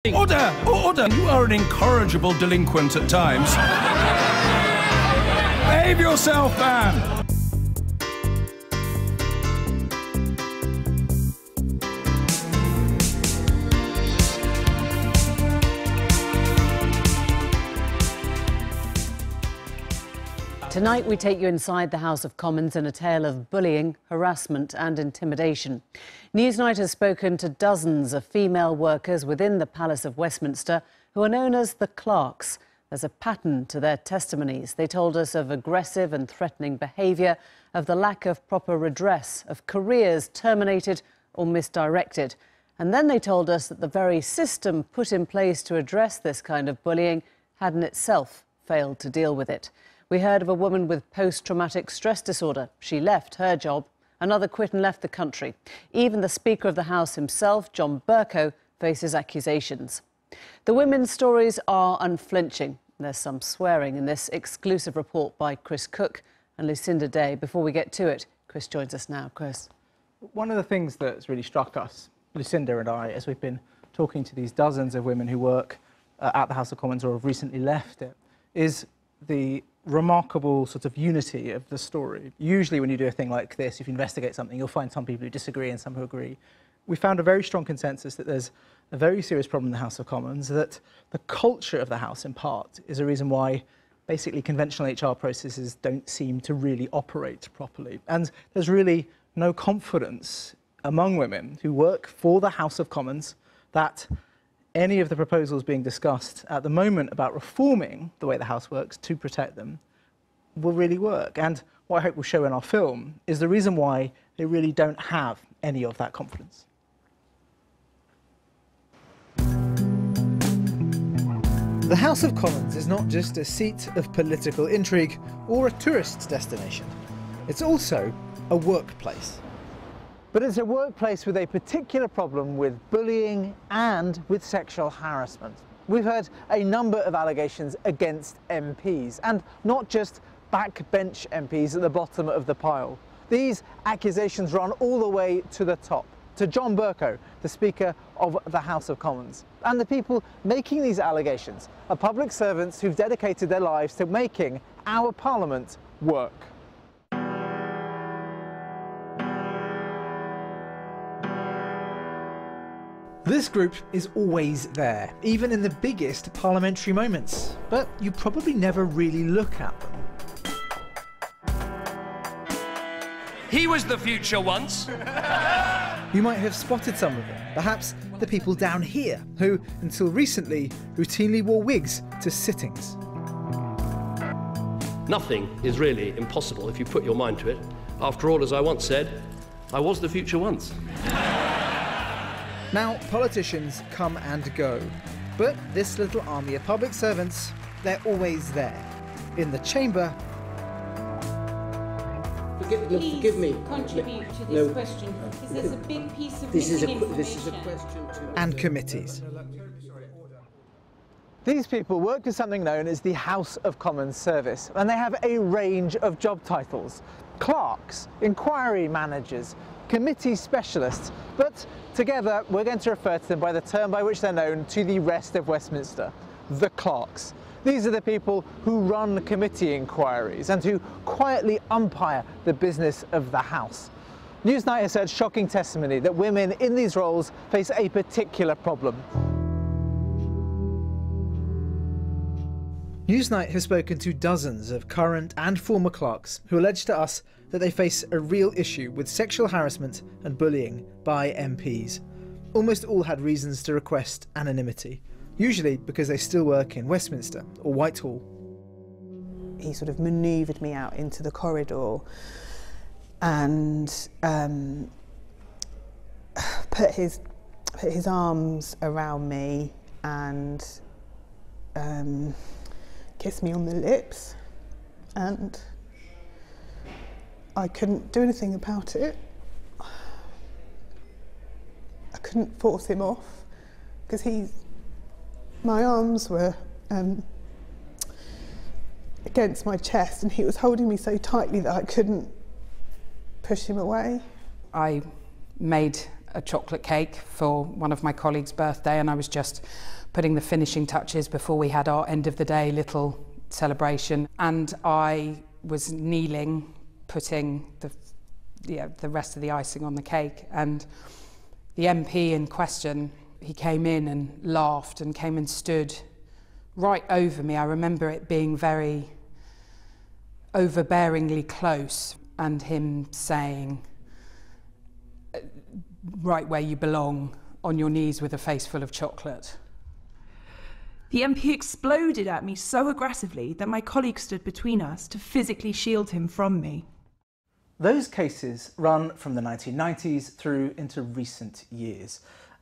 Order! Order! You are an incorrigible delinquent at times. Behave yourself, man! Tonight we take you inside the House of Commons in a tale of bullying, harassment and intimidation. Newsnight has spoken to dozens of female workers within the Palace of Westminster who are known as the clerks. There's a pattern to their testimonies. They told us of aggressive and threatening behaviour, of the lack of proper redress, of careers terminated or misdirected. And then they told us that the very system put in place to address this kind of bullying had in itself failed to deal with it. We heard of a woman with post-traumatic stress disorder. She left her job. Another quit and left the country. Even the Speaker of the House himself, John Bercow, faces accusations. The women's stories are unflinching. There's some swearing in this exclusive report by Chris Cook and Lucinda Day. Before we get to it, Chris joins us now. Chris. One of the things that's really struck us, Lucinda and I, as we've been talking to these dozens of women who work at the House of Commons or have recently left it, is the remarkable sort of unity of the story. Usually when you do a thing like this, if you investigate something, you'll find some people who disagree and some who agree. We found a very strong consensus that there's a very serious problem in the House of Commons, that the culture of the House, in part, is a reason why basically conventional HR processes don't seem to really operate properly. And there's really no confidence among women who work for the House of Commons that any of the proposals being discussed at the moment about reforming the way the House works to protect them will really work. And what I hope we'll show in our film is the reason why they really don't have any of that confidence. The House of Commons is not just a seat of political intrigue or a tourist destination. It's also a workplace. But it's a workplace with a particular problem with bullying and with sexual harassment. We've heard a number of allegations against MPs, and not just backbench MPs at the bottom of the pile. These accusations run all the way to the top, to John Bercow, the Speaker of the House of Commons. And the people making these allegations are public servants who've dedicated their lives to making our Parliament work. This group is always there, even in the biggest parliamentary moments, but you probably never really look at them. He was the future once. You might have spotted some of them, perhaps the people down here, who, until recently, routinely wore wigs to sittings. Nothing is really impossible if you put your mind to it. After all, as I once said, I was the future once. Now, politicians come and go, but this little army of public servants, they're always there. In the chamber. Forgive me. Contribute to this question, because there's a big piece of missing information. This is a question to... And committees. These people work in something known as the House of Commons Service, and they have a range of job titles. Clerks, inquiry managers, committee specialists, but together we're going to refer to them by the term by which they're known to the rest of Westminster, the clerks. These are the people who run committee inquiries and who quietly umpire the business of the House. Newsnight has heard shocking testimony that women in these roles face a particular problem. Newsnight has spoken to dozens of current and former clerks who allege to us that they face a real issue with sexual harassment and bullying by MPs. Almost all had reasons to request anonymity, usually because they still work in Westminster or Whitehall. He sort of manoeuvred me out into the corridor and put his arms around me and kissed me on the lips, and I couldn't do anything about it. I couldn't force him off because my arms were against my chest and he was holding me so tightly that I couldn't push him away. I made a chocolate cake for one of my colleagues' birthday, and I was just putting the finishing touches before we had our end of the day little celebration, and I was kneeling, putting the rest of the icing on the cake, and the MP in question, he came in and laughed and came and stood right over me. I remember it being very overbearingly close, and him saying, "Right where you belong, on your knees with a face full of chocolate." The MP exploded at me so aggressively that my colleague stood between us to physically shield him from me. Those cases run from the 1990s through into recent years.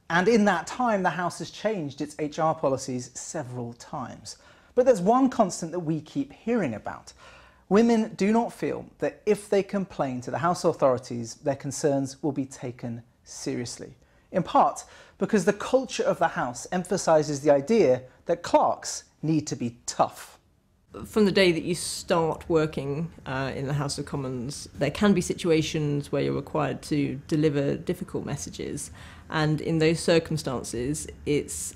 And in that time, the House has changed its HR policies several times. But there's one constant that we keep hearing about. Women do not feel that if they complain to the House authorities, their concerns will be taken seriously. In part because the culture of the House emphasises the idea that clerks need to be tough. From the day that you start working in the House of Commons, there can be situations where you're required to deliver difficult messages, and in those circumstances it's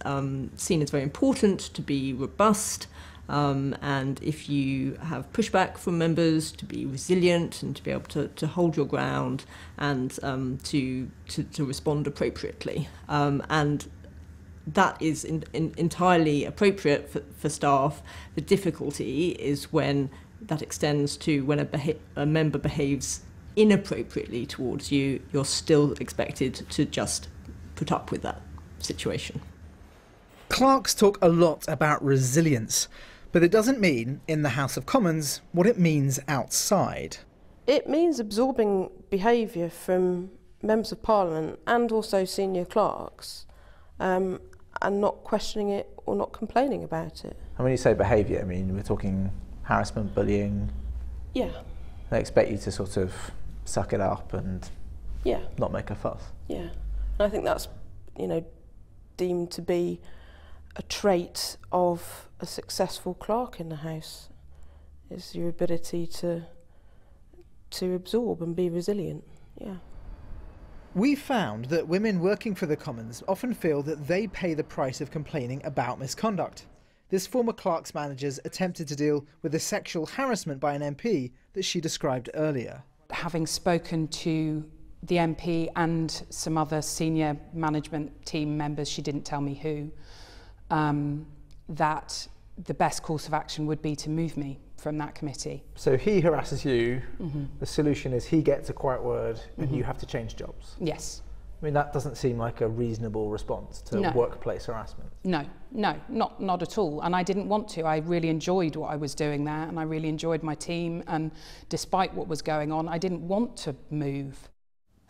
seen as very important to be robust, and if you have pushback from members, to be resilient and to be able to hold your ground and to respond appropriately. And that is entirely appropriate for staff. The difficulty is when that extends to when a member behaves inappropriately towards you, you're still expected to just put up with that situation. Clerks talk a lot about resilience, but it doesn't mean in the House of Commons what it means outside. It means absorbing behaviour from members of Parliament and also senior clerks, and not questioning it or not complaining about it. And when you say behaviour, I mean, we're talking harassment, bullying. Yeah. They expect you to sort of suck it up and not make a fuss. Yeah. And I think that's, deemed to be a trait of a successful clerk in the House, is your ability to absorb and be resilient. Yeah. We found that women working for the Commons often feel that they pay the price of complaining about misconduct. This former clerk's managers attempted to deal with the sexual harassment by an MP that she described earlier. Having spoken to the MP and some other senior management team members, she didn't tell me who, that the best course of action would be to move me from that committee. So he harasses you, the solution is he gets a quiet word and you have to change jobs? Yes. I mean, that doesn't seem like a reasonable response to workplace harassment. No, not at all. And I didn't want to. I really enjoyed what I was doing there, and I really enjoyed my team, and despite what was going on, I didn't want to move.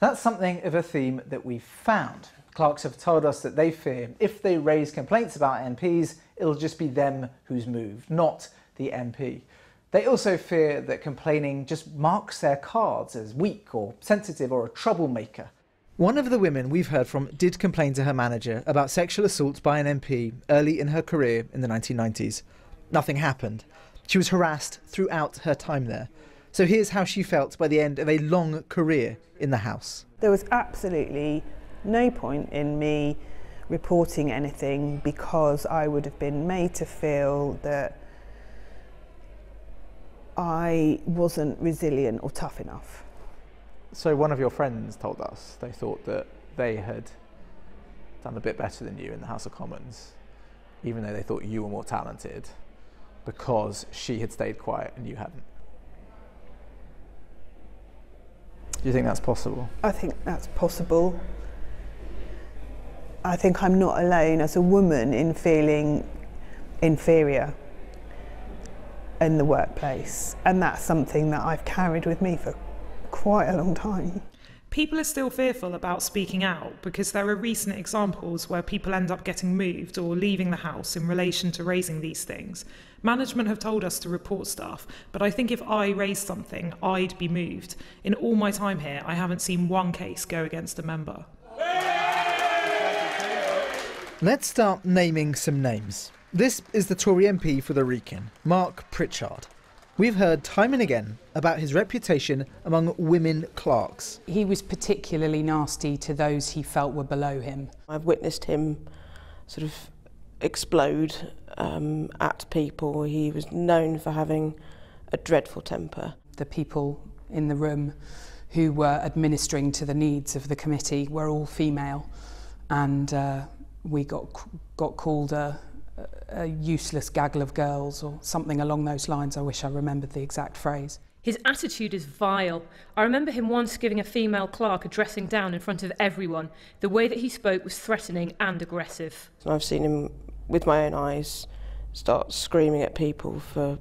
That's something of a theme that we've found. Clerks have told us that they fear if they raise complaints about MPs, it'll just be them who's moved, not the MP. They also fear that complaining just marks their cards as weak or sensitive or a troublemaker. One of the women we've heard from did complain to her manager about sexual assault by an MP early in her career in the 1990s. Nothing happened. She was harassed throughout her time there. So here's how she felt by the end of a long career in the House. There was absolutely no point in me reporting anything because I would have been made to feel that I wasn't resilient or tough enough. So one of your friends told us they thought that they had done a bit better than you in the House of Commons, even though they thought you were more talented, because she had stayed quiet and you hadn't. Do you think that's possible? I think that's possible. I think I'm not alone as a woman in feeling inferior in the workplace, and that's something that I've carried with me for quite a long time. People are still fearful about speaking out because there are recent examples where people end up getting moved or leaving the House in relation to raising these things. Management have told us to report stuff, but I think if I raised something, I'd be moved. In all my time here, I haven't seen one case go against a member. Let's start naming some names. This is the Tory MP for the Wrekin, Mark Pritchard. We've heard time and again about his reputation among women clerks. He was particularly nasty to those he felt were below him. I've witnessed him sort of explode at people. He was known for having a dreadful temper. The people in the room who were administering to the needs of the committee were all female, and we got called a useless gaggle of girls or something along those lines. I wish I remembered the exact phrase. His attitude is vile. I remember him once giving a female clerk a dressing down in front of everyone. The way that he spoke was threatening and aggressive. I've seen him with my own eyes start screaming at people for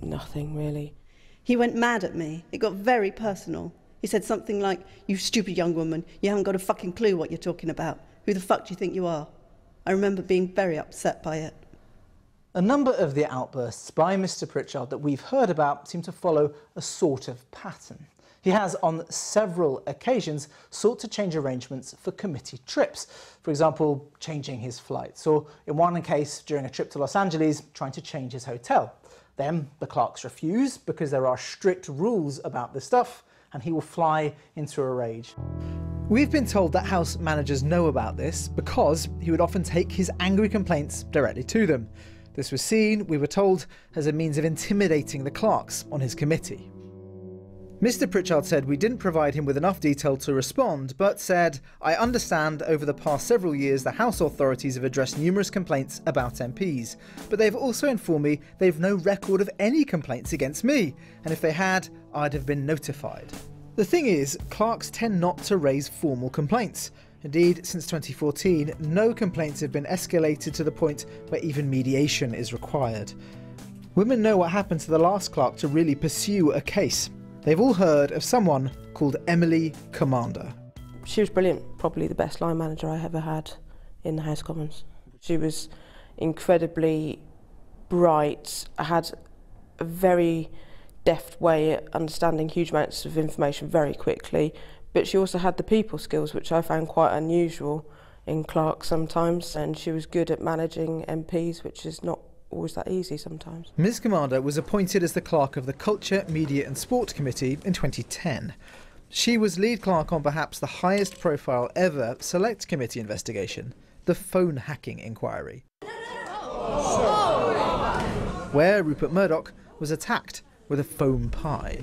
nothing, really. He went mad at me. It got very personal. He said something like, "You stupid young woman, you haven't got a fucking clue what you're talking about. Who the fuck do you think you are?" I remember being very upset by it. A number of the outbursts by Mr. Pritchard that we've heard about seem to follow a sort of pattern. He has, on several occasions, sought to change arrangements for committee trips. For example, changing his flights, or in one case, during a trip to Los Angeles, trying to change his hotel. Then the clerks refuse because there are strict rules about this stuff, and he will fly into a rage. We've been told that House managers know about this because he would often take his angry complaints directly to them. This was seen, we were told, as a means of intimidating the clerks on his committee. Mr. Pritchard said we didn't provide him with enough detail to respond, but said, "I understand over the past several years the House authorities have addressed numerous complaints about MPs, but they've also informed me they've no record of any complaints against me, and if they had, I'd have been notified." The thing is, clerks tend not to raise formal complaints. Indeed, since 2014, no complaints have been escalated to the point where even mediation is required. Women know what happened to the last clerk to really pursue a case. They've all heard of someone called Emily Commander. She was brilliant, probably the best line manager I ever had in the House of Commons. She was incredibly bright, had a very deft way at understanding huge amounts of information very quickly, but she also had the people skills, which I found quite unusual in clerks sometimes, and she was good at managing MPs, which is not always that easy sometimes. Ms Commander was appointed as the clerk of the Culture, Media and Sport Committee in 2010. She was lead clerk on perhaps the highest profile ever Select Committee investigation, the phone hacking inquiry, where Rupert Murdoch was attacked with a foam pie.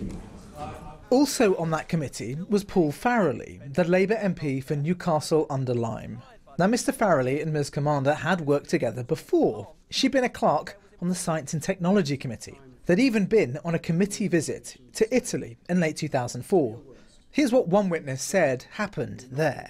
Also on that committee was Paul Farrelly, the Labour MP for Newcastle-under-Lyme. Now, Mr Farrelly and Ms Commander had worked together before. She'd been a clerk on the Science and Technology Committee. They'd even been on a committee visit to Italy in late 2004. Here's what one witness said happened there.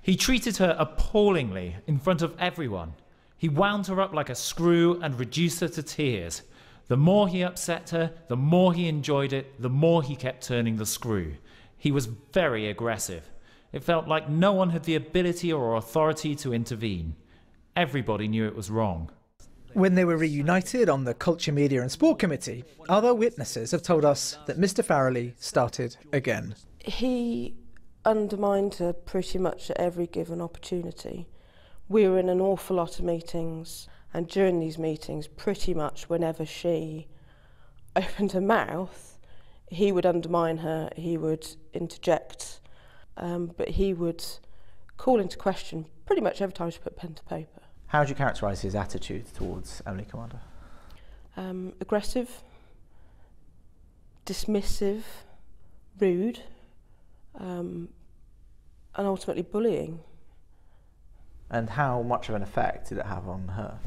He treated her appallingly in front of everyone. He wound her up like a screw and reduced her to tears. The more he upset her, the more he enjoyed it, the more he kept turning the screw. He was very aggressive. It felt like no one had the ability or authority to intervene. Everybody knew it was wrong. When they were reunited on the Culture, Media and Sport Committee, other witnesses have told us that Mr Farrelly started again. He undermined her pretty much at every given opportunity. We were in an awful lot of meetings, and during these meetings, pretty much whenever she opened her mouth, he would undermine her, he would interject, but he would call into question pretty much every time she put pen to paper. How would you characterise his attitude towards Emily Commander? Aggressive, dismissive, rude, and ultimately bullying. And how much of an effect did it have on her?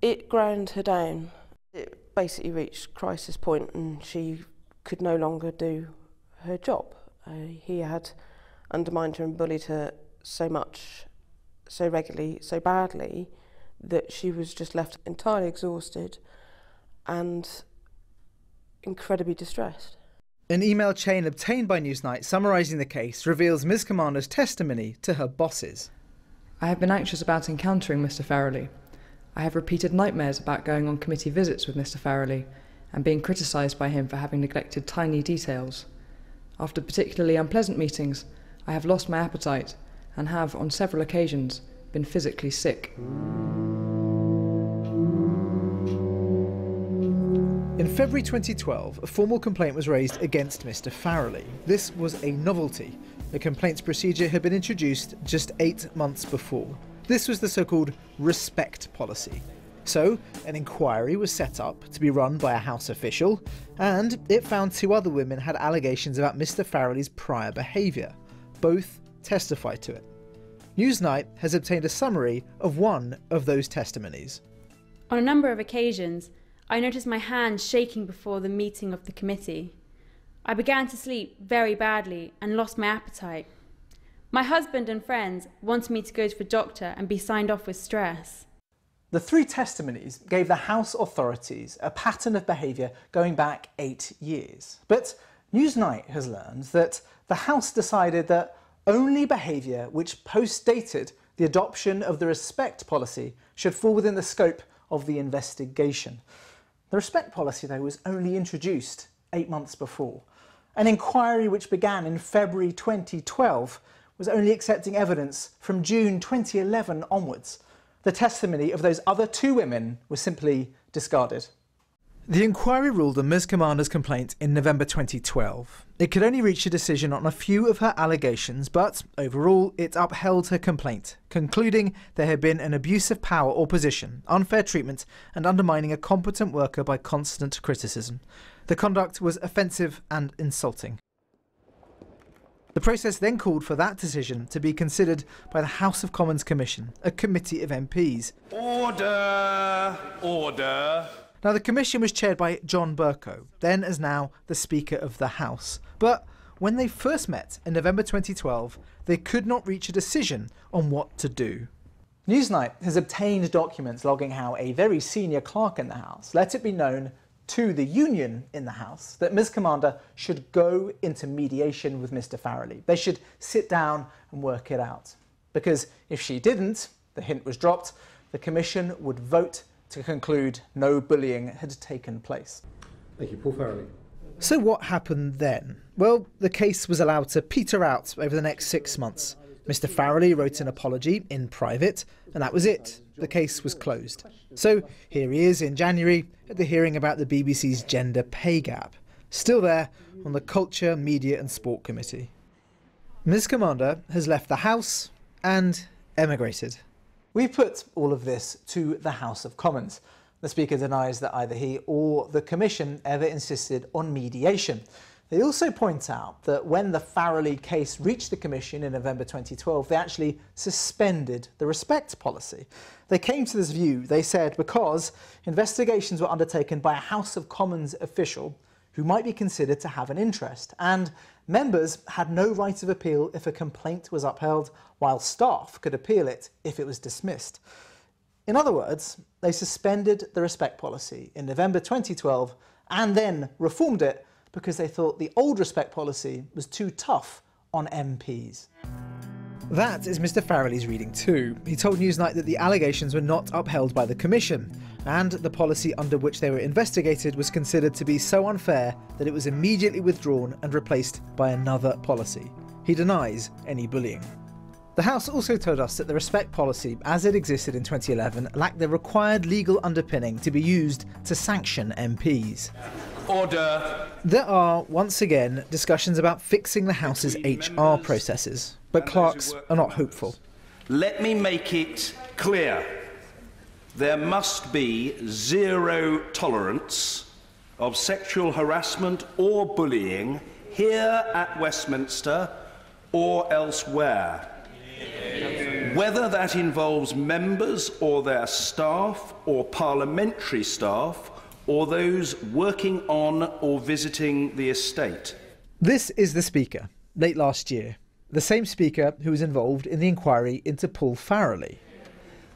It ground her down. It basically reached crisis point and she could no longer do her job. He had undermined her and bullied her so much, so regularly, so badly, that she was just left entirely exhausted and incredibly distressed. An email chain obtained by Newsnight summarising the case reveals Ms Commander's testimony to her bosses. I have been anxious about encountering Mr Farrelly. I have repeated nightmares about going on committee visits with Mr Farrelly and being criticised by him for having neglected tiny details. After particularly unpleasant meetings, I have lost my appetite and have, on several occasions, been physically sick. In February 2012, a formal complaint was raised against Mr. Farrelly. This was a novelty. The complaints procedure had been introduced just 8 months before. This was the so-called respect policy. So, an inquiry was set up to be run by a House official, and it found 2 other women had allegations about Mr. Farrelly's prior behaviour. Both testified to it. Newsnight has obtained a summary of one of those testimonies. On a number of occasions, I noticed my hands shaking before the meeting of the committee. I began to sleep very badly and lost my appetite. My husband and friends wanted me to go to the doctor and be signed off with stress. The 3 testimonies gave the House authorities a pattern of behaviour going back 8 years. But Newsnight has learned that the House decided that only behaviour which post-dated the adoption of the respect policy should fall within the scope of the investigation. The respect policy, though, was only introduced 8 months before. An inquiry which began in February 2012 was only accepting evidence from June 2011 onwards. The testimony of those other 2 women was simply discarded. The inquiry ruled on Ms. Commander's complaint in November 2012. It could only reach a decision on a few of her allegations, but overall it upheld her complaint, concluding there had been an abuse of power or position, unfair treatment, and undermining a competent worker by constant criticism. The conduct was offensive and insulting. The process then called for that decision to be considered by the House of Commons Commission, a committee of MPs. Order! Order! Now, the commission was chaired by John Bercow, then as now the Speaker of the House. But when they first met in November 2012, they could not reach a decision on what to do. Newsnight has obtained documents logging how a very senior clerk in the House let it be known to the union in the House that Ms. Commander should go into mediation with Mr. Farrelly. They should sit down and work it out. Because if she didn't, the hint was dropped, the commission would vote to conclude no bullying had taken place. Thank you. Paul Farrelly. So what happened then? Well, the case was allowed to peter out over the next 6 months. Mr. Farrelly wrote an apology in private, and that was it. The case was closed. So here he is in January at the hearing about the BBC's gender pay gap, still there on the Culture, Media and Sport Committee. Ms. Commander has left the House and emigrated. We put all of this to the House of Commons. The Speaker denies that either he or the Commission ever insisted on mediation. They also point out that when the Farrelly case reached the Commission in November 2012, they actually suspended the respect policy. They came to this view, they said, because investigations were undertaken by a House of Commons official who might be considered to have an interest, and members had no right of appeal if a complaint was upheld, while staff could appeal it if it was dismissed. In other words, they suspended the respect policy in November 2012 and then reformed it because they thought the old respect policy was too tough on MPs. That is Mr. Farrelly's reading too. He told Newsnight that the allegations were not upheld by the Commission, and the policy under which they were investigated was considered to be so unfair that it was immediately withdrawn and replaced by another policy. He denies any bullying. The House also told us that the respect policy, as it existed in 2011, lacked the required legal underpinning to be used to sanction MPs. Order! There are, once again, discussions about fixing the House's HR processes, but clerks are not hopeful. Let me make it clear. There must be zero tolerance of sexual harassment or bullying here at Westminster or elsewhere. Whether that involves members or their staff or parliamentary staff or those working on or visiting the estate. This is the Speaker, late last year. The same Speaker who was involved in the inquiry into Paul Farrelly.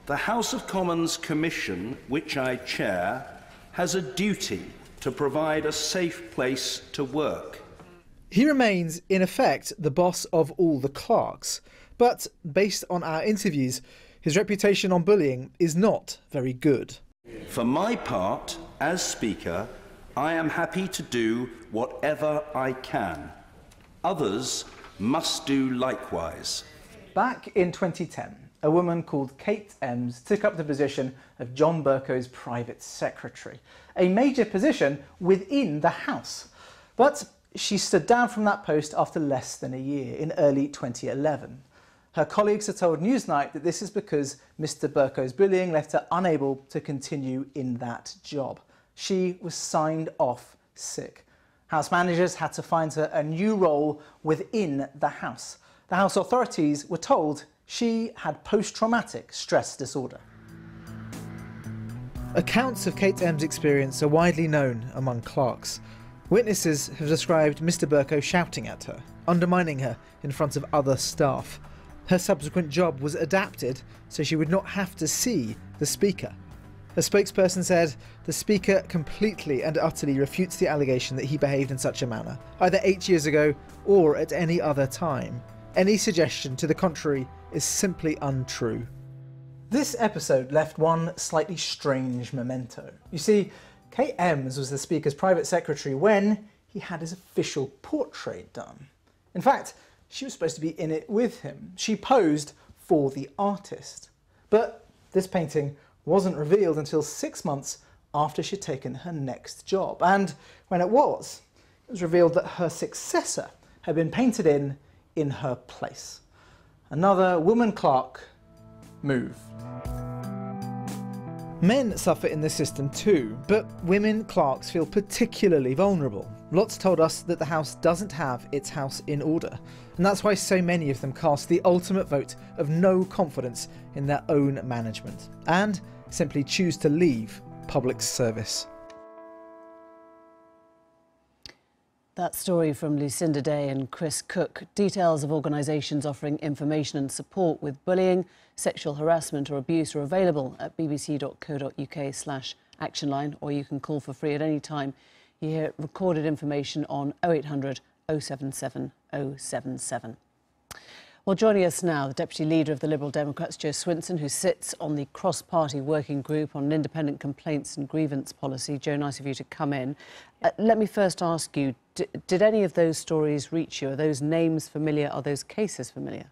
The House of Commons Commission, which I chair, has a duty to provide a safe place to work. He remains, in effect, the boss of all the clerks. But, based on our interviews, his reputation on bullying is not very good. For my part, as Speaker, I am happy to do whatever I can. Others must do likewise. Back in 2010, a woman called Kate Ems took up the position of John Bercow's private secretary, a major position within the House. But she stood down from that post after less than a year, in early 2011. Her colleagues have told Newsnight that this is because Mr Bercow's bullying left her unable to continue in that job. She was signed off sick. House managers had to find her a new role within the House. The House authorities were told she had post-traumatic stress disorder. Accounts of Kate Ems' experience are widely known among clerks. Witnesses have described Mr Bercow shouting at her, undermining her in front of other staff. Her subsequent job was adapted so she would not have to see the Speaker. A spokesperson said the Speaker completely and utterly refutes the allegation that he behaved in such a manner, either 8 years ago or at any other time. Any suggestion to the contrary is simply untrue. This episode left one slightly strange memento. You see, Kate Ems was the Speaker's private secretary when he had his official portrait done. In fact, she was supposed to be in it with him. She posed for the artist. But this painting wasn't revealed until 6 months after she'd taken her next job. And when it was revealed that her successor had been painted in her place. Another woman clerk move. Men suffer in this system too, but women clerks feel particularly vulnerable. Lots told us that the House doesn't have its house in order, and that's why so many of them cast the ultimate vote of no confidence in their own management, and simply choose to leave public service. That story from Lucinda Day and Chris Cook. Details of organisations offering information and support with bullying, sexual harassment or abuse are available at bbc.co.uk/actionline, or you can call for free at any time. You hear recorded information on 0800 077 077. Well, joining us now, the Deputy Leader of the Liberal Democrats, Jo Swinson, who sits on the cross-party working group on an independent complaints and grievance policy. Jo, nice of you to come in. Let me first ask you, did any of those stories reach you? Are those names familiar? Are those cases familiar?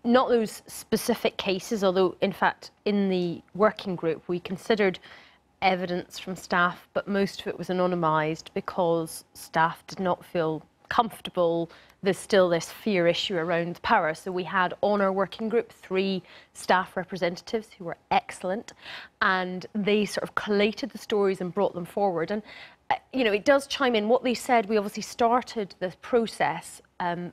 Not those specific cases, although, in fact, in the working group, we considered evidence from staff, but most of it was anonymised because staff did not feel comfortable. There's still this fear issue around power. So we had on our working group 3 staff representatives who were excellent, and they sort of collated the stories and brought them forward. And, you know, it does chime in. What they said, we obviously started this process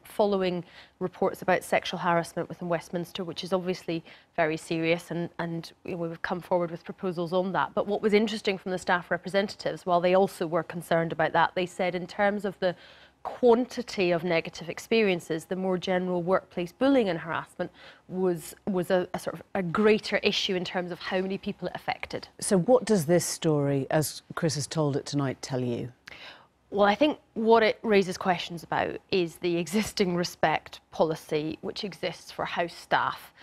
following reports about sexual harassment within Westminster, which is obviously very serious, and we've come forward with proposals on that. But what was interesting from the staff representatives, while they also were concerned about that, they said in terms of the quantity of negative experiences, the more general workplace bullying and harassment was a sort of a greater issue in terms of how many people it affected. So what does this story, as Chris has told it tonight, tell you? Well, I think what it raises questions about is the existing respect policy which exists for House staff,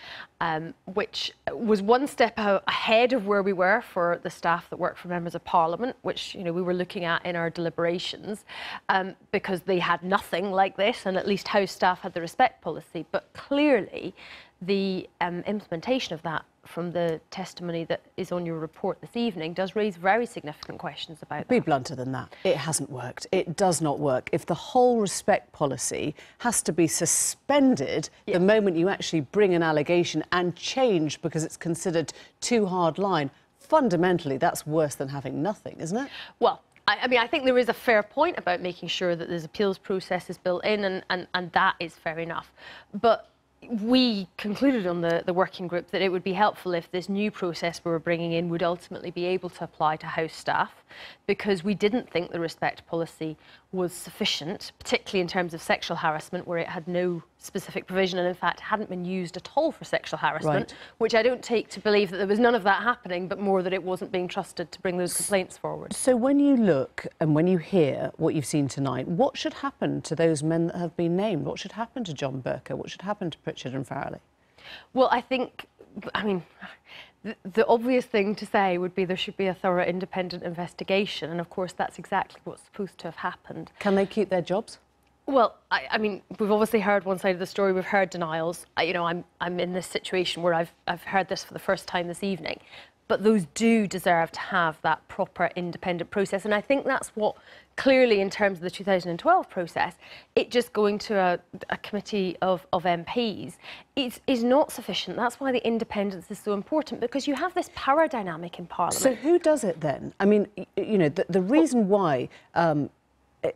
which was one step ahead of where we were for the staff that work for members of Parliament, which, you know, we were looking at in our deliberations, because they had nothing like this, and at least House staff had the respect policy. But clearly the implementation of that, from the testimony that is on your report this evening, does raise very significant questions about that. Be blunter than that. It hasn't worked. It does not work. If the whole respect policy has to be suspended the moment you actually bring an allegation and change because it's considered too hard line, fundamentally that's worse than having nothing, isn't it? Well, I mean, I think there is a fair point about making sure that there's appeals processes built in, and that is fair enough. But we concluded on the working group that it would be helpful if this new process we were bringing in would ultimately be able to apply to House staff, because we didn't think the respect policy was sufficient, particularly in terms of sexual harassment, where it had no specific provision and in fact hadn't been used at all for sexual harassment, which I don't take to believe that there was none of that happening, but more that it wasn't being trusted to bring those complaints forward. So when you look and when you hear what you've seen tonight, what should happen to those men that have been named? What should happen to John Bercow? What should happen to Pritchard and Farrelly? Well, I mean, the obvious thing to say would be there should be a thorough independent investigation, and of course that's exactly what's supposed to have happened. Can they keep their jobs? Well, I mean, we've obviously heard one side of the story. We've heard denials. You know, I'm in this situation where I've heard this for the first time this evening. But those do deserve to have that proper independent process. And I think that's what, clearly, in terms of the 2012 process, it just going to a committee of MPs is not sufficient. That's why the independence is so important, because you have this power dynamic in Parliament. So who does it then? I mean, you know, the reason why...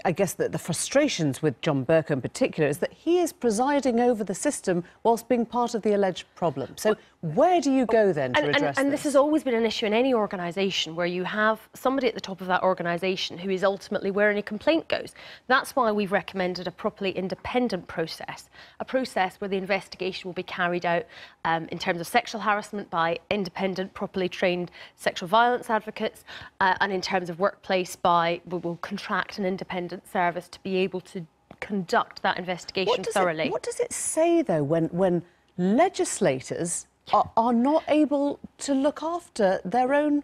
I guess that the frustrations with John Bercow in particular is that he is presiding over the system whilst being part of the alleged problem. So where do you go then to address and this has always been an issue in any organisation where you have somebody at the top of that organisation who is ultimately where any complaint goes. That's why we've recommended a properly independent process, a process where the investigation will be carried out in terms of sexual harassment by independent, properly trained sexual violence advocates, and in terms of workplace we will contract an independent service to be able to conduct that investigation thoroughly. What does it say, though, when legislators are not able to look after their own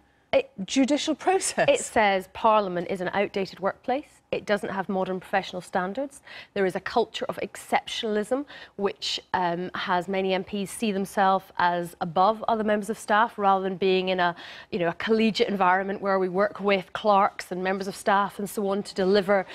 judicial process? It says Parliament is an outdated workplace. It doesn't have modern professional standards. There is a culture of exceptionalism, which has many MPs see themselves as above other members of staff, rather than being in a collegiate environment where we work with clerks and members of staff and so on to deliver,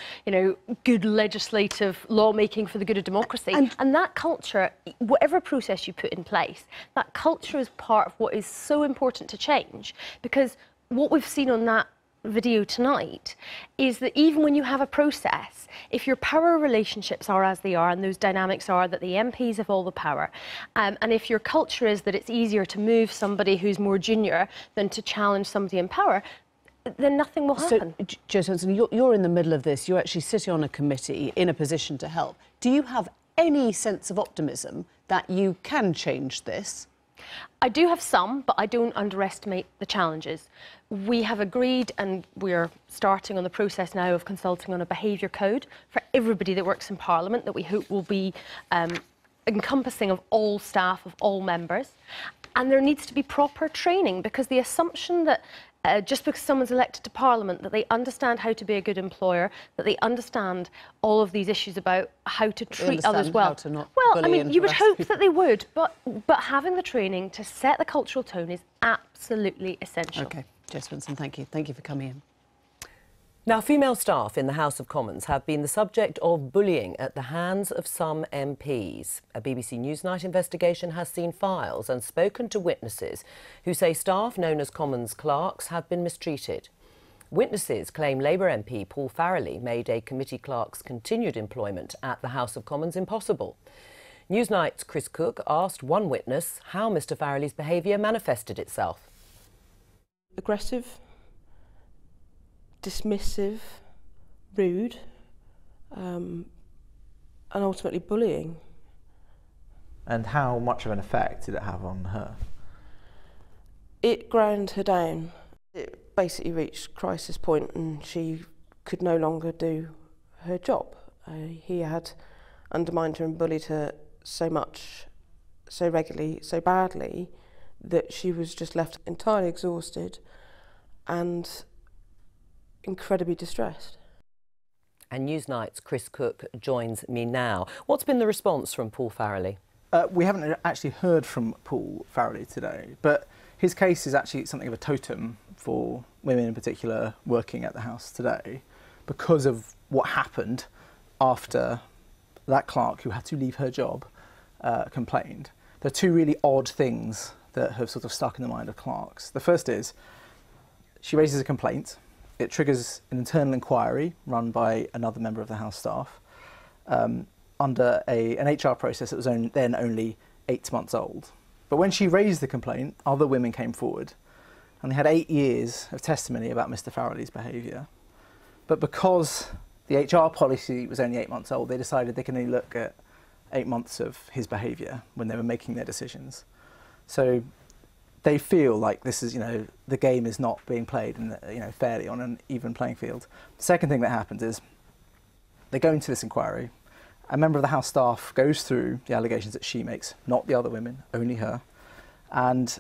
good legislative lawmaking for the good of democracy. And that culture, whatever process you put in place, that culture is part of what is so important to change, because what we've seen on that video tonight is that even when you have a process, if your power relationships are as they are, and those dynamics are that the MPs have all the power, and if your culture is that it's easier to move somebody who's more junior than to challenge somebody in power, then nothing will happen. So, Jo Swenson, you're in the middle of this. You're actually sitting on a committee in a position to help. Do you have any sense of optimism that you can change this? I do have some, but I don't underestimate the challenges. We have agreed, and we're starting on the process now of consulting on a behaviour code for everybody that works in Parliament that we hope will be encompassing of all staff, of all members. And there needs to be proper training, because the assumption that just because someone's elected to Parliament, that they understand how to be a good employer, that they understand all of these issues about how to treat others well. Well, I mean, you would hope that they would, but having the training to set the cultural tone is absolutely essential. OK, Jo Swenson, thank you. Thank you for coming in. Now, female staff in the House of Commons have been the subject of bullying at the hands of some MPs. A BBC Newsnight investigation has seen files and spoken to witnesses who say staff known as Commons clerks have been mistreated. Witnesses claim Labour MP Paul Farrelly made a committee clerk's continued employment at the House of Commons impossible. Newsnight's Chris Cook asked one witness how Mr Farrelly's behaviour manifested itself. Aggressive, dismissive, rude, and ultimately bullying. And how much of an effect did it have on her? It ground her down. It basically reached crisis point and she could no longer do her job. He had undermined her and bullied her so much, so regularly, so badly, that she was just left entirely exhausted and incredibly distressed. And Newsnight's Chris Cook joins me now. What's been the response from Paul Farrelly? We haven't actually heard from Paul Farrelly today, but his case is actually something of a totem for women in particular working at the House today, because of what happened after that clerk who had to leave her job complained. There are two really odd things that have sort of stuck in the mind of clerks. The first is she raises a complaint. It triggers an internal inquiry run by another member of the House staff under an HR process that was then only 8 months old. But when she raised the complaint, other women came forward and they had 8 years of testimony about Mr Farrelly's behaviour. But because the HR policy was only 8 months old, they decided they can only look at 8 months of his behaviour when they were making their decisions. So they feel like this is, the game is not being played fairly on an even playing field. The second thing that happens is they go into this inquiry. A member of the House staff goes through the allegations that she makes, not the other women, only her. And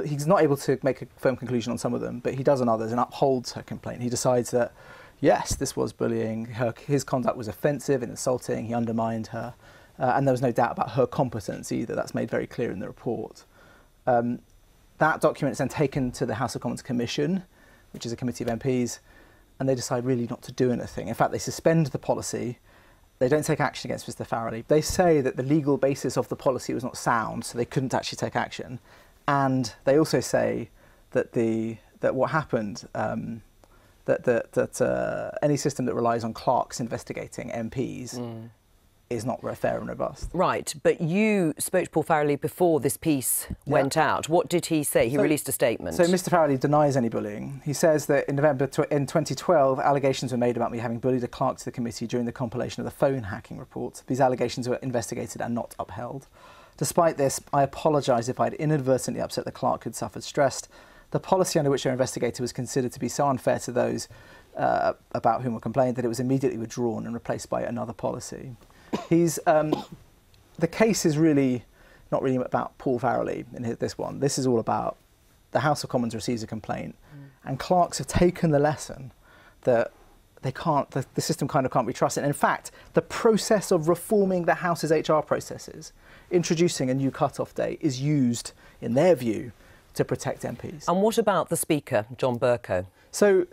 he's not able to make a firm conclusion on some of them, but he does on others and upholds her complaint. He decides that yes, this was bullying. His conduct was offensive and insulting. He undermined her. And there was no doubt about her competence either. That's made very clear in the report. That document is then taken to the House of Commons Commission, which is a committee of MPs, and they decide really not to do anything. In fact, they suspend the policy. They don't take action against Mr. Farrelly. They say that the legal basis of the policy was not sound, so they couldn't actually take action. And they also say that what happened, that any system that relies on clerks investigating MPs is not fair and robust. Right, but you spoke to Paul Farrelly before this piece went out. What did he say? He released a statement. So Mr. Farrelly denies any bullying. He says that in November in 2012, allegations were made about me having bullied a clerk to the committee during the compilation of the phone hacking report. These allegations were investigated and not upheld. Despite this, I apologise if I had inadvertently upset the clerk who'd suffered stress. The policy under which they were investigated was considered to be so unfair to those about whom were complained that it was immediately withdrawn and replaced by another policy. The case is really not really about Paul Farrelly in this one. This is all about the House of Commons receives a complaint, and clerks have taken the lesson that the system kind of can't be trusted. And in fact, the process of reforming the House's HR processes, introducing a new cut-off date, is used, in their view, to protect MPs. And what about the Speaker, John Bercow? So,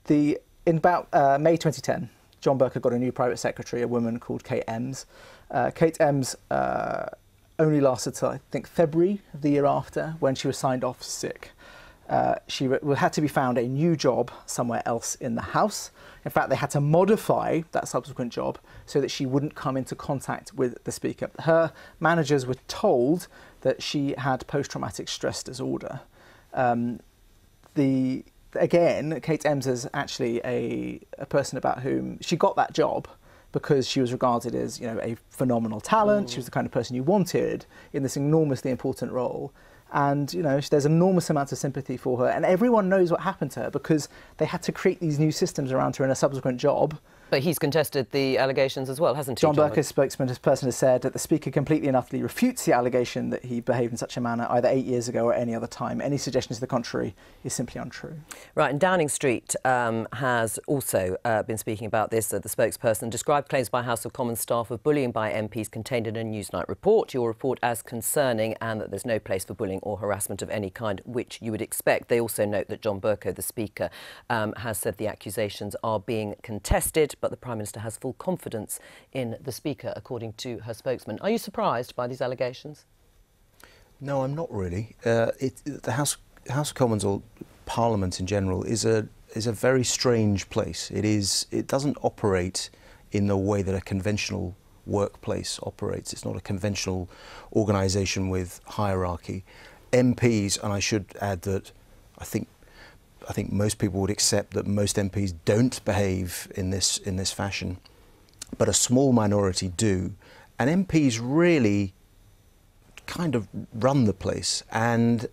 in about May 2010, John Bercow got a new private secretary, a woman called Kate Ems. Kate Ems only lasted till, I think, February of the year after, when she was signed off sick. She had to be found a new job somewhere else in the House. In fact, they had to modify that subsequent job so that she wouldn't come into contact with the Speaker. Her managers were told that she had post-traumatic stress disorder. Again, Kate Ems is actually a person about whom she got that job because she was regarded as, a phenomenal talent. She was the kind of person you wanted in this enormously important role. And, there's enormous amounts of sympathy for her. And everyone knows what happened to her because they had to create these new systems around her in a subsequent job. But he's contested the allegations as well, hasn't he? John Bercow's spokesperson has said that the Speaker completely and utterly refutes the allegation that he behaved in such a manner either 8 years ago or any other time. Any suggestion to the contrary is simply untrue. Right, and Downing Street has also been speaking about this. The spokesperson described claims by House of Commons staff of bullying by MPs contained in a Newsnight report. Your report as concerning, and that there's no place for bullying or harassment of any kind, which you would expect. They also note that John Bercow, the Speaker, has said the accusations are being contested, but the Prime Minister has full confidence in the Speaker, according to her spokesman. Are you surprised by these allegations? No, I'm not really. The House of Commons, or Parliament in general, is a very strange place. It doesn't operate in the way that a conventional workplace operates. It's not a conventional organisation with hierarchy. MPs, and I should add that I think most people would accept that most MPs don't behave in this fashion, but a small minority do, and MPs really kind of run the place. And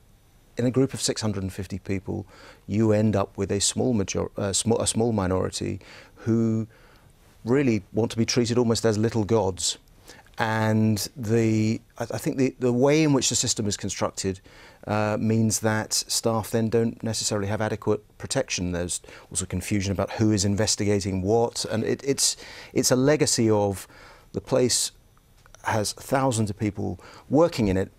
in a group of 650 people, you end up with a small minority who really want to be treated almost as little gods. And I think the way in which the system is constructed means that staff then don't necessarily have adequate protection. There's also confusion about who is investigating what, and it's a legacy of the place has thousands of people working in it,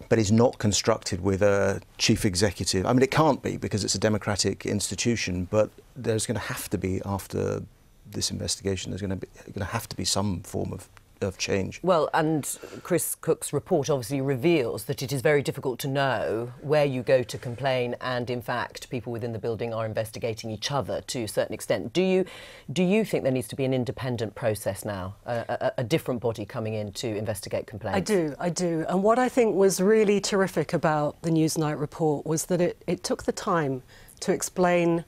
but is not constructed with a chief executive. I mean, it can't be because it's a democratic institution, but there's going to have to be, after this investigation, there's going to have to be some form of change. Well, and Chris Cook's report obviously reveals that it is very difficult to know where you go to complain, and in fact people within the building are investigating each other to a certain extent. Do you think there needs to be an independent process now, a different body coming in to investigate complaints? I do. And what I think was really terrific about the Newsnight report was that it took the time to explain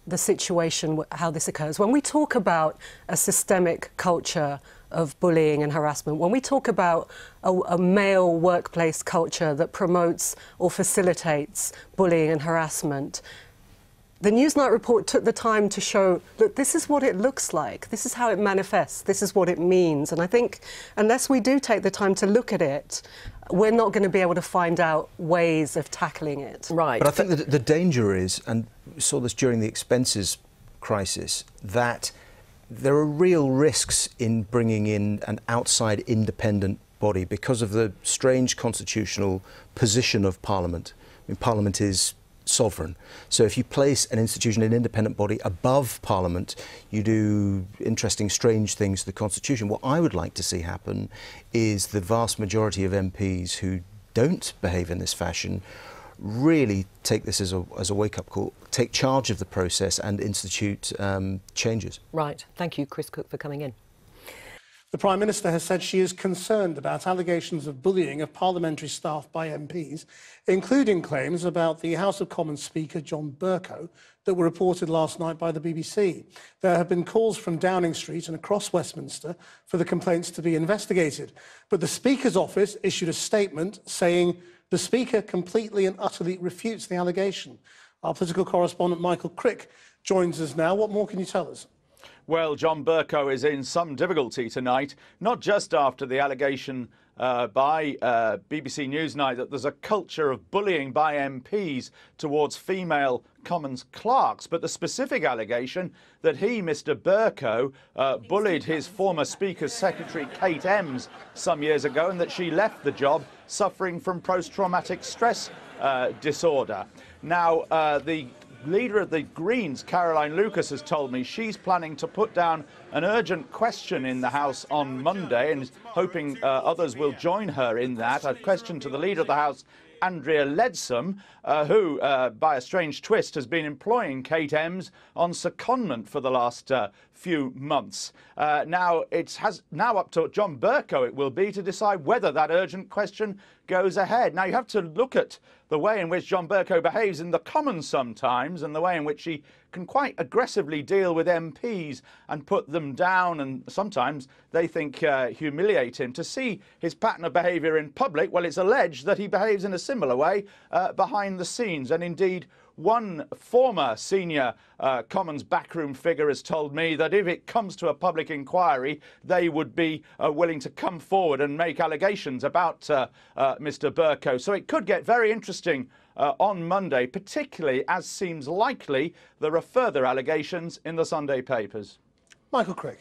the situation, how this occurs. When we talk about a systemic culture of bullying and harassment, when we talk about a male workplace culture that promotes or facilitates bullying and harassment, the Newsnight report took the time to show that this is what it looks like, this is how it manifests, this is what it means. And I think unless we do take the time to look at it, we're not going to be able to find out ways of tackling it. Right. But I think that the danger is, and we saw this during the expenses crisis that there are real risks in bringing in an outside independent body because of the strange constitutional position of Parliament. I mean, Parliament is sovereign. So if you place an institution, an independent body above Parliament, you do interesting, strange things to the Constitution. What I would like to see happen is the vast majority of MPs who don't behave in this fashion really take this as a wake-up call, take charge of the process and institute changes. Right. Thank you, Chris Cook, for coming in. The Prime Minister has said she is concerned about allegations of bullying of parliamentary staff by MPs, including claims about the House of Commons Speaker John Bercow that were reported last night by the BBC. There have been calls from Downing Street and across Westminster for the complaints to be investigated. But the Speaker's office issued a statement saying the Speaker completely and utterly refutes the allegation. Our political correspondent Michael Crick joins us now. What more can you tell us? Well, John Bercow is in some difficulty tonight, not just after the allegation by BBC Newsnight that there's a culture of bullying by MPs towards female Commons clerks, but the specific allegation that he, Mr Bercow, bullied his former Speaker's Secretary Kate Ems some years ago and that she left the job suffering from post-traumatic stress disorder. Now, the leader of the Greens, Caroline Lucas, has told me she's planning to put down an urgent question in the House on Monday and is hoping others will join her in that. A question to the leader of the House, Andrea Leadsom, who, by a strange twist, has been employing Kate Ems on secondment for the last few months. Now, it's now up to John Bercow, it will be, to decide whether that urgent question goes ahead. Now, you have to look at the way in which John Bercow behaves in the Commons sometimes and the way in which he can quite aggressively deal with MPs and put them down, and sometimes they think humiliate him. To see his pattern of behaviour in public, well, it's alleged that he behaves in a similar way behind the scenes, and indeed one former senior Commons backroom figure has told me that if it comes to a public inquiry, they would be willing to come forward and make allegations about Mr Bercow. So it could get very interesting on Monday, particularly as seems likely there are further allegations in the Sunday papers. Michael Craig.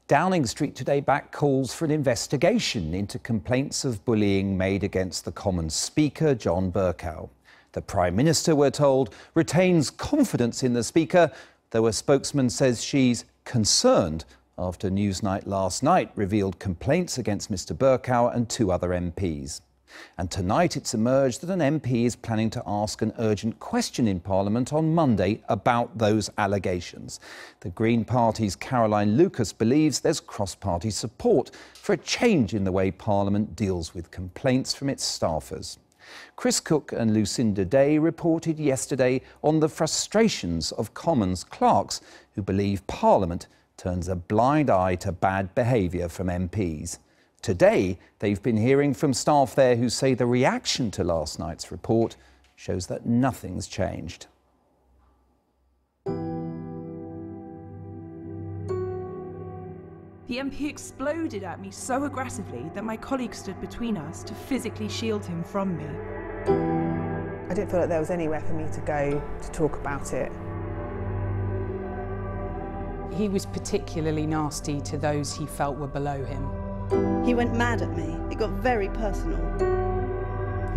Downing Street today back calls for an investigation into complaints of bullying made against the Commons Speaker, John Bercow. The Prime Minister, we're told, retains confidence in the Speaker, though a spokesman says she's concerned after Newsnight last night revealed complaints against Mr Bercow and 2 other MPs. And tonight it's emerged that an MP is planning to ask an urgent question in Parliament on Monday about those allegations. The Green Party's Caroline Lucas believes there's cross-party support for a change in the way Parliament deals with complaints from its staffers. Chris Cook and Lucinda Day reported yesterday on the frustrations of Commons clerks who believe Parliament turns a blind eye to bad behaviour from MPs. Today, they've been hearing from staff there who say the reaction to last night's report shows that nothing's changed. The MP exploded at me so aggressively that my colleague stood between us to physically shield him from me. I didn't feel like there was anywhere for me to go to talk about it. He was particularly nasty to those he felt were below him. He went mad at me. It got very personal.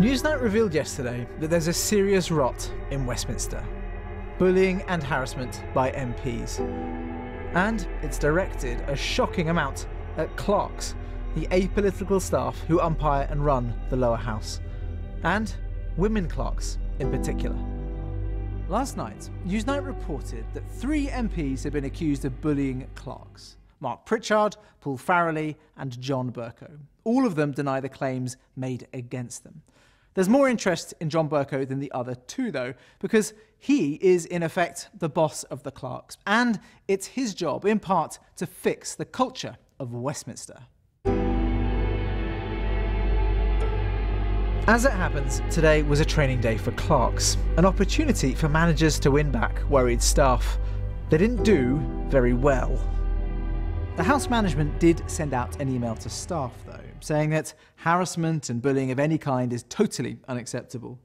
Newsnight revealed yesterday that there's a serious rot in Westminster. Bullying and harassment by MPs. And it's directed a shocking amount at clerks, the apolitical staff who umpire and run the lower house. And women clerks in particular. Last night, Newsnight reported that 3 MPs had been accused of bullying clerks. Mark Pritchard, Paul Farrelly and John Bercow. All of them deny the claims made against them. There's more interest in John Bercow than the other 2, though, because he is, in effect, the boss of the clerks. And it's his job, in part, to fix the culture of Westminster. As it happens, today was a training day for clerks, an opportunity for managers to win back worried staff. They didn't do very well. The House management did send out an email to staff, though, saying that harassment and bullying of any kind is totally unacceptable.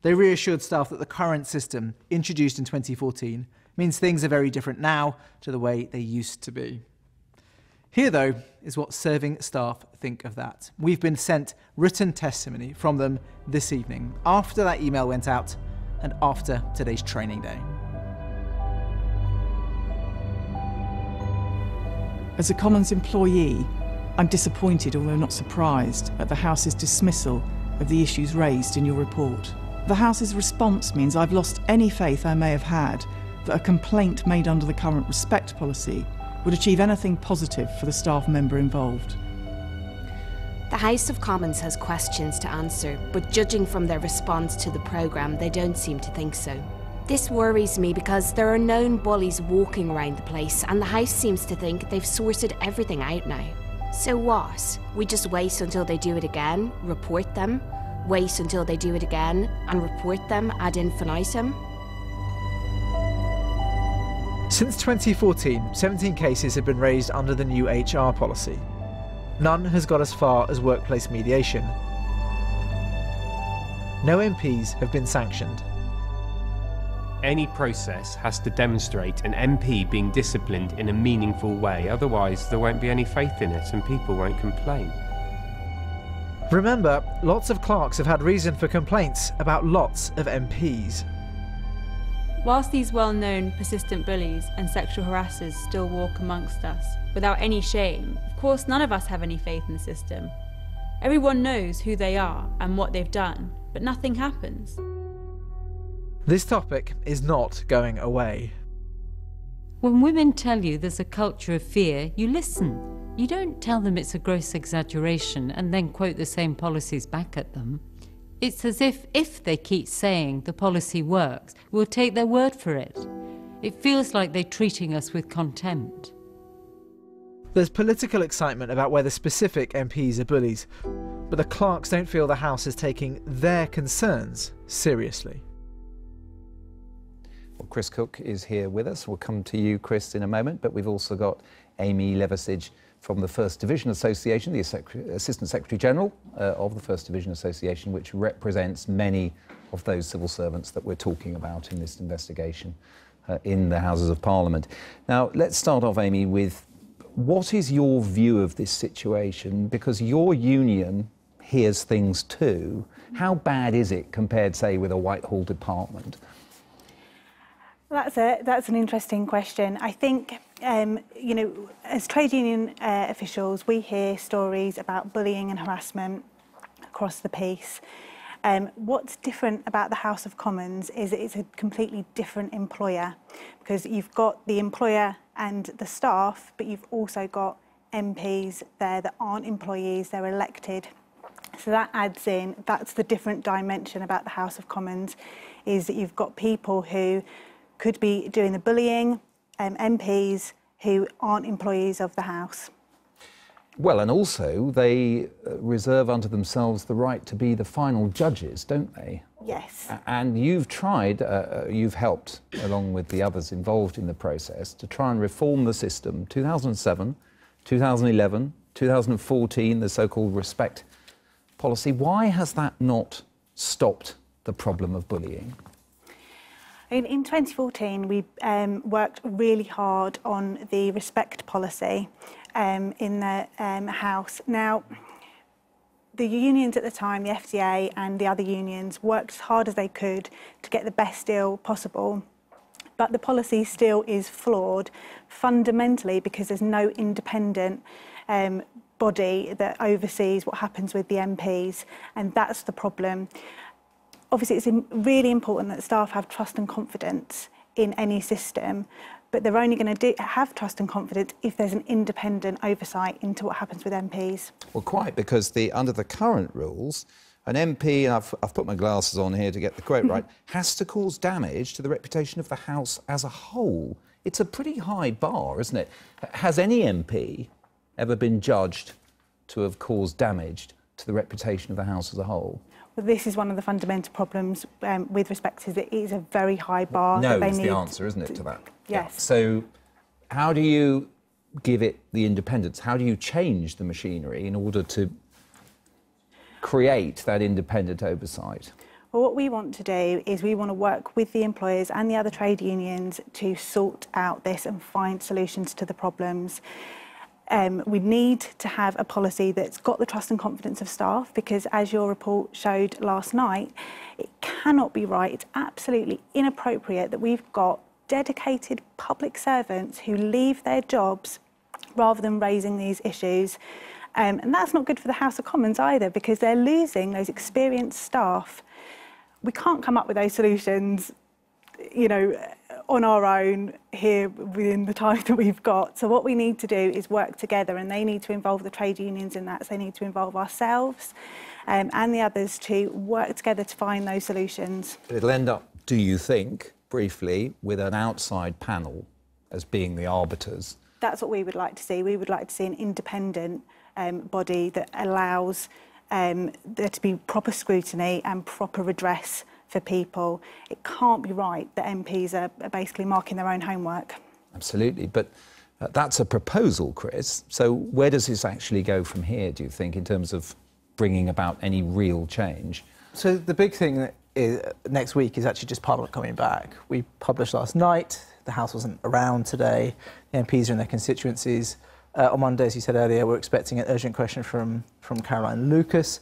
They reassured staff that the current system, introduced in 2014, means things are very different now to the way they used to be. Here, though, is what serving staff think of that. We've been sent written testimony from them this evening, after that email went out and after today's training day. As a Commons employee, I'm disappointed, although not surprised, at the House's dismissal of the issues raised in your report. The House's response means I've lost any faith I may have had that a complaint made under the current respect policy would achieve anything positive for the staff member involved. The House of Commons has questions to answer, but judging from their response to the programme, they don't seem to think so. This worries me because there are known bullies walking around the place and the House seems to think they've sorted everything out now. So what? We just wait until they do it again, report them, wait until they do it again and report them ad infinitum? Since 2014, 17 cases have been raised under the new HR policy. None has got as far as workplace mediation. No MPs have been sanctioned. Any process has to demonstrate an MP being disciplined in a meaningful way, otherwise there won't be any faith in it and people won't complain. Remember, lots of clerks have had reason for complaints about lots of MPs. Whilst these well-known persistent bullies and sexual harassers still walk amongst us without any shame, of course none of us have any faith in the system. Everyone knows who they are and what they've done, but nothing happens. This topic is not going away. When women tell you there's a culture of fear, you listen. You don't tell them it's a gross exaggeration and then quote the same policies back at them. It's as if they keep saying the policy works, we'll take their word for it. It feels like they're treating us with contempt. There's political excitement about whether specific MPs are bullies, but the clerks don't feel the House is taking their concerns seriously. Well, Chris Cook is here with us. We'll come to you, Chris, in a moment, but we've also got Amy Levisage from the First Division Association, the Assistant Secretary General of the First Division Association, which represents many of those civil servants that we're talking about in this investigation in the Houses of Parliament. Now, let's start off, Amy, with what is your view of this situation? Because your union hears things too. How bad is it compared, say, with a Whitehall department? That's an interesting question. I think, you know, as trade union officials, we hear stories about bullying and harassment across the piece. What's different about the House of Commons is it's a completely different employer, because you've got the employer and the staff, but you've also got MPs there that aren't employees, they're elected. So that adds in, that's the different dimension about the House of Commons, is that you've got people who could be doing the bullying, MPs who aren't employees of the House. Well, and also they reserve unto themselves the right to be the final judges, don't they? Yes. And you've tried, you've helped, along with the others involved in the process, to try and reform the system. 2007, 2011, 2014, the so-called respect policy. Why has that not stopped the problem of bullying? In 2014, we worked really hard on the respect policy in the House. Now, the unions at the time, the FDA and the other unions, worked as hard as they could to get the best deal possible. But the policy still is flawed, fundamentally because there's no independent body that oversees what happens with the MPs, and that's the problem. Obviously, it's really important that staff have trust and confidence in any system, but they're only going to have trust and confidence if there's an independent oversight into what happens with MPs. Well, quite, because under the current rules, an MP, and I've put my glasses on here to get the quote right, has to cause damage to the reputation of the House as a whole. It's a pretty high bar, isn't it? Has any MP ever been judged to have caused damage to the reputation of the House as a whole? Well, this is one of the fundamental problems with respect to it is a very high bar. No, is the answer, isn't it, to that? Yes. Yeah. So how do you give it the independence? How do you change the machinery in order to create that independent oversight? Well, what we want to do is we want to work with the employers and the other trade unions to sort out this and find solutions to the problems. We need to have a policy that's got the trust and confidence of staff, because as your report showed last night, it cannot be right. It's absolutely inappropriate that we've got dedicated public servants who leave their jobs rather than raising these issues. And that's not good for the House of Commons either, because they're losing those experienced staff. We can't come up with those solutions, you know, on our own here within the time that we've got. So what we need to do is work together, and they need to involve the trade unions in that. So they need to involve ourselves and the others to work together to find those solutions. It'll end up, do you think, briefly, with an outside panel as being the arbiters? That's what we would like to see. We would like to see an independent body that allows there to be proper scrutiny and proper redress for people. It can't be right that MPs are basically marking their own homework. Absolutely, but that's a proposal, Chris. So where does this actually go from here, do you think, in terms of bringing about any real change? So the big thing is, next week is actually just Parliament coming back. We published last night, the House wasn't around today, the MPs are in their constituencies. On Monday, as you said earlier, we're expecting an urgent question from Caroline Lucas.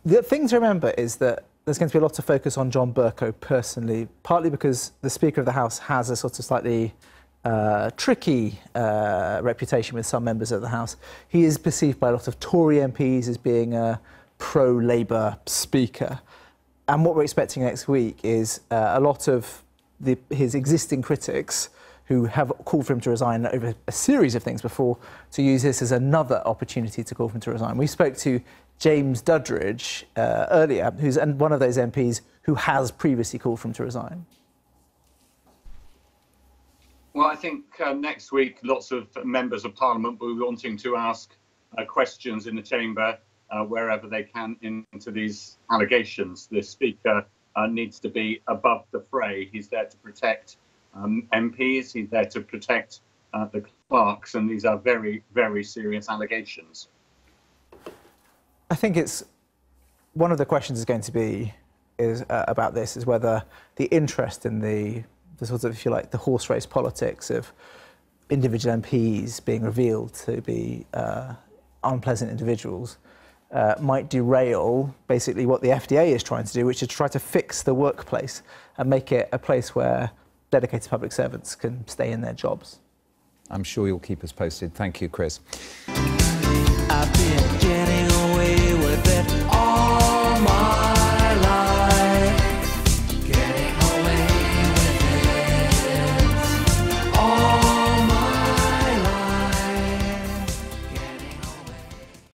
The thing to remember is that there's going to be a lot of focus on John Bercow personally, partly because the Speaker of the House has a sort of slightly tricky reputation with some members of the House. He is perceived by a lot of Tory MPs as being a pro-Labour Speaker. And what we're expecting next week is a lot of his existing critics who have called for him to resign over a series of things before, to use this as another opportunity to call for him to resign. We spoke to James Duddridge earlier, who's one of those MPs who has previously called for him to resign. Well, I think next week lots of members of Parliament will be wanting to ask questions in the chamber wherever they can into these allegations. The Speaker needs to be above the fray. He's there to protect MPs, he's there to protect the clerks, and these are very, very serious allegations. I think it's one of the questions is going to be about this is whether the interest in the sort of, if you like, the horse race politics of individual MPs being revealed to be unpleasant individuals might derail basically what the FDA is trying to do, which is try to fix the workplace and make it a place where dedicated public servants can stay in their jobs. I'm sure you'll keep us posted. Thank you, Chris. I've been